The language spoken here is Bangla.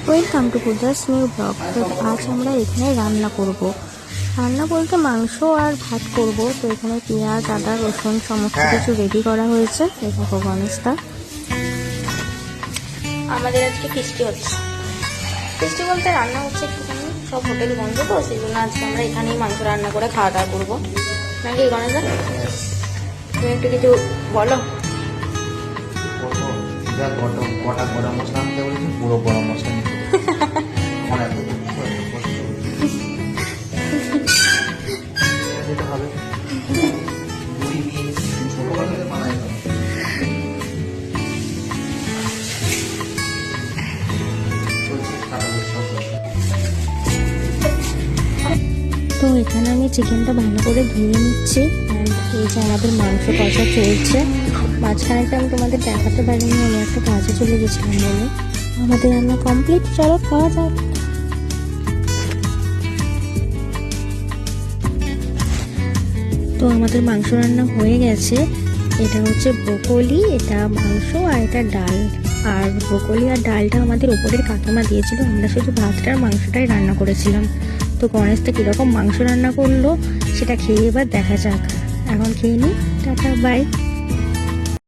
Welcome to Puja's new blog. তো আজ আমরা এখানে রান্না করব। রান্না বলতে মাংস আর ভাত করব। তো এখানে পেঁয়াজ, আদা, রসুন সমস্ত কিছু রেডি করা হয়েছে। দেখো গণেশটা আমাদের আজকে ফিস্টি হচ্ছে। ফিস্টি বলতে রান্না হচ্ছে একটুখানি, সব হোটেল বন্ধ তো সেই জন্য আজকে আমরা এখানেই মাংস রান্না করে খাওয়া দাওয়া করবো নাকি গণেশদা? তুমি একটু কিছু বলো। কটা গরম মশলা আনতে বলেছি, পুরো গরম মশলা নিতে হবে। ছোট কথাতে বানাই তো এখানে আমি চিকেনটা ভালো করে ধুয়ে নিচ্ছি। এই যে আমাদের মাংস কষা চলছে। মাঝখানেটা আমি তোমাদের দেখাতে পারিনি, আমি একটা কাজে চলে গেছিলাম বলে। আমাদের রান্না কমপ্লিট, চলো খাওয়া যাক। তো আমাদের মাংস রান্না হয়ে গেছে। এটা হচ্ছে ব্রোকলি, এটা মাংস, আর এটা ডাল। আর ব্রোকলি আর ডালটা আমাদের উপরের কাকিমা দিয়েছিল, আমরা শুধু ভাতটা আর মাংসটাই রান্না করেছিলাম। তো গণেশটা কীরকম মাংস রান্না করলো সেটা খেয়ে এবার দেখা যাক। এখন খেয়ে নিই, টাটা বাই।